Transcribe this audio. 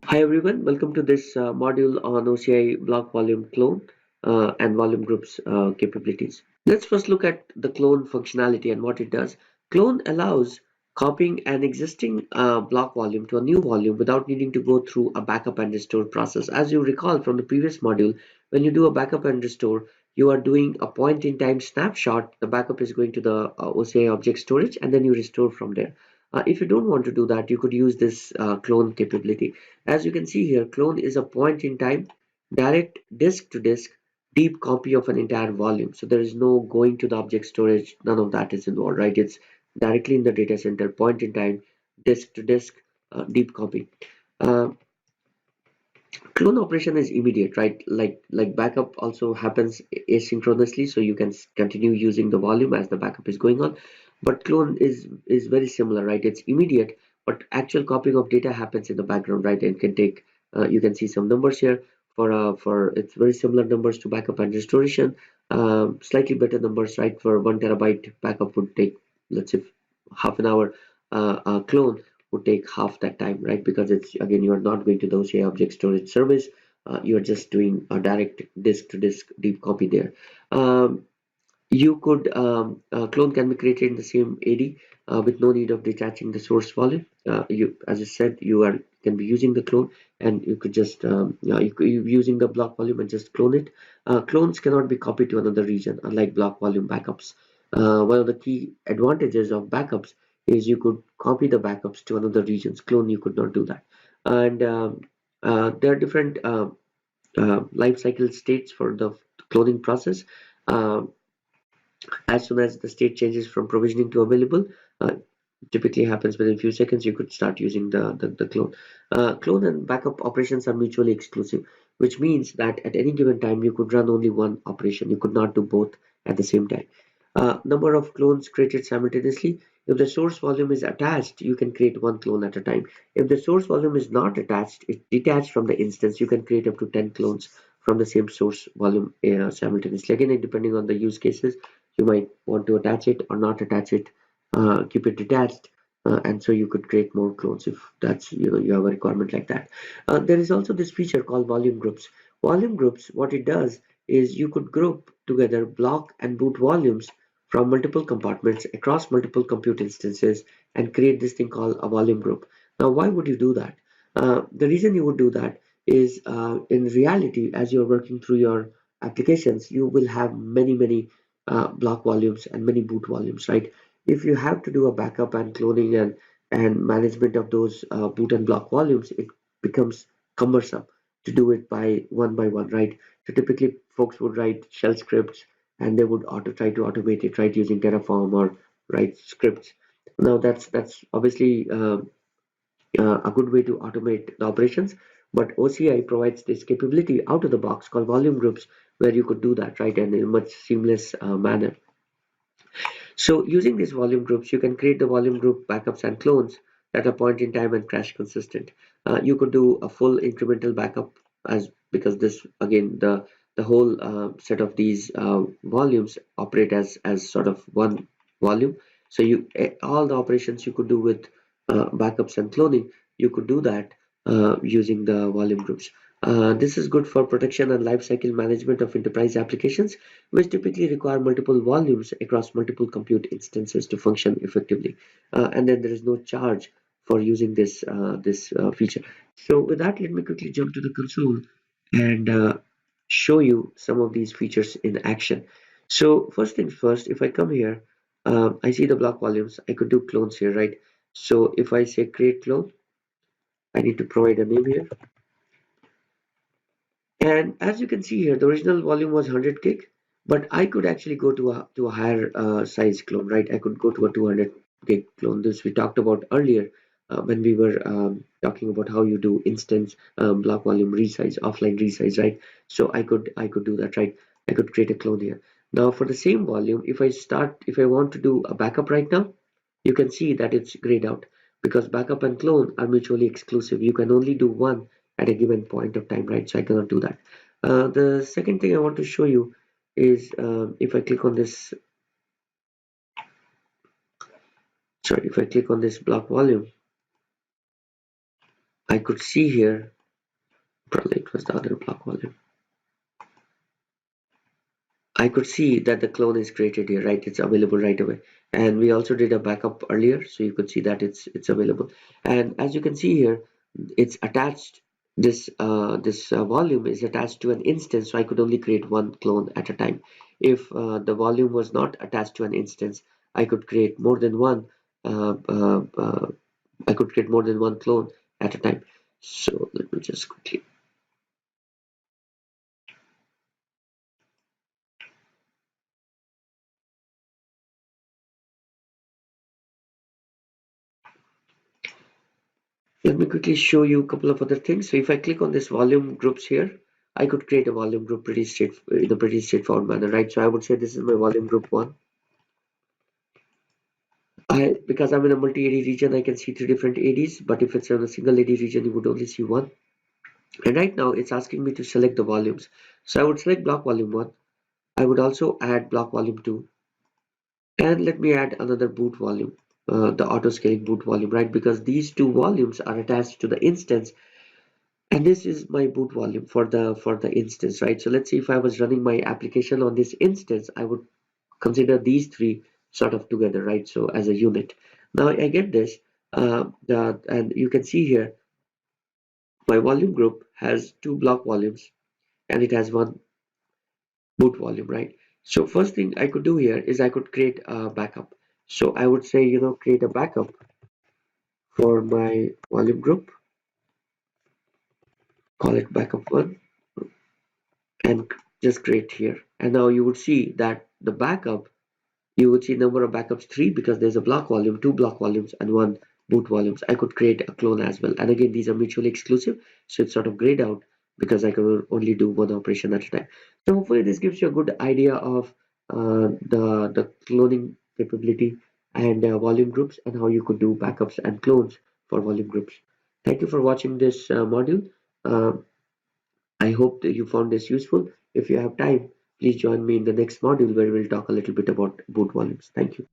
Hi everyone, welcome to this module on OCI block volume clone and volume groups capabilities. Let's first look at the clone functionality and what it does. Clone allows copying an existing block volume to a new volume without needing to go through a backup and restore process. As you recall from the previous module, when you do a backup and restore, you are doing a point in time snapshot. The backup is going to the OCI object storage and then you restore from there. If you don't want to do that, you could use this clone capability. As you can see here, clone is a point in time, direct disk to disk, deep copy of an entire volume. So there is no going to the object storage, none of that is involved, right? It's directly in the data center, point in time, disk to disk, deep copy. Uh, Clone operation is immediate, right? Like backup also happens asynchronously, so you can continue using the volume as the backup is going on. But clone is very similar, right? It's immediate, but actual copying of data happens in the background, right? And can take you can see some numbers here for it's very similar numbers to backup and restoration. Slightly better numbers, right? For 1 TB backup would take, let's say, half an hour. Clone would take half that time, right? Because it's again, you are not going to the OCI object storage service. You're just doing a direct disk to disk deep copy there. Um, you could clone can be created in the same AD with no need of detaching the source volume. As I said, you are can be using the clone, and you could just you using the block volume and just clone it. Clones cannot be copied to another region, unlike block volume backups. One of the key advantages of backups is you could copy the backups to another regions. Clone you could not do that, and there are different life cycle states for the cloning process. Um as soon as the state changes from provisioning to available, uh, typically happens within a few seconds, you could start using the clone. Clone and backup operations are mutually exclusive, which means that at any given time you could run only one operation. You could not do both at the same time. Number of clones created simultaneously. If the source volume is attached, you can create one clone at a time. If the source volume is not attached, it's detached from the instance, you can create up to 10 clones from the same source volume simultaneously. Again, depending on the use cases, you might want to attach it or not attach it, keep it detached, and so you could create more clones if that's you have a requirement like that. There is also this feature called volume groups. Volume groups, what it does is you could group together block and boot volumes from multiple compartments across multiple compute instances and create this thing called a volume group. Now, why would you do that? The reason you would do that is in reality, as you're working through your applications, you will have many block volumes and many boot volumes, right? If you have to do a backup and cloning and management of those boot and block volumes, it becomes cumbersome to do it by one, right? So typically folks would write shell scripts and they would try to automate it, right, using Terraform or write scripts. Now that's obviously a good way to automate the operations. But OCI provides this capability out of the box called volume groups where you could do that, right, and in a much seamless manner. So using these volume groups, you can create the volume group backups and clones that are point in time and crash consistent. You could do a full incremental backup as because this again the whole set of these volumes operate as sort of one volume. So all the operations you could do with backups and cloning, you could do that using the volume groups. This is good for protection and lifecycle management of enterprise applications, which typically require multiple volumes across multiple compute instances to function effectively. And then there is no charge for using this feature. So with that, let me quickly jump to the console and show you some of these features in action. So first things first, if I come here, I see the block volumes. I could do clones here, right? So if I say create clone, I need to provide a name here. And as you can see here, the original volume was 100 gig, but I could actually go to a higher size clone, right? I could go to a 200 gig clone. This we talked about earlier when we were talking about how you do instance block volume resize, offline resize, right? So I could do that, right? I could create a clone here. Now for the same volume, if I want to do a backup right now, you can see that it's grayed out because backup and clone are mutually exclusive. You can only do one at a given point of time, right? So I cannot do that. The second thing I want to show you is if I click on this, sorry, if I click on this block volume, I could see here Probably it was the other block volume. I could see that the clone is created here, right? It's available right away. And we also did a backup earlier, so you could see that it's available. And as you can see here, it's attached. This volume is attached to an instance, so I could only create one clone at a time. If the volume was not attached to an instance, I could create more than one. Uh, uh, uh, I could create more than one clone at a time. So let me just quickly. Let me quickly show you a couple of other things. So if I click on this volume groups here, I could create a volume group in a pretty straightforward manner, right? So I would say this is my volume group one. Because I'm in a multi-AD region, I can see three different ADs, but if it's in a single AD region, you would only see one. And right now it's asking me to select the volumes. So I would select block volume one. I would also add block volume two. And let me add another boot volume, the auto scaling boot volume, right? Because these two volumes are attached to the instance. And this is my boot volume for the instance, right? So let's see, if I was running my application on this instance, I would consider these three sort of together, right? So as a unit. Now I get this, and you can see here my volume group has two block volumes and it has one boot volume, right? So first thing I could do here is I could create a backup. So I would say, create a backup for my volume group, call it backup one, and just create here. And now you would see that the backup, you would see number of backups 3 because there's a block volume, 2 block volumes, and 1 boot volumes. I could create a clone as well. And again, these are mutually exclusive, so it's sort of grayed out because I can only do one operation at a time. So hopefully this gives you a good idea of the cloning capability and volume groups, and how you could do backups and clones for volume groups. Thank you for watching this module. Uh, I hope that you found this useful. If you have time, please join me in the next module where we'll talk a little bit about boot volumes. Thank you.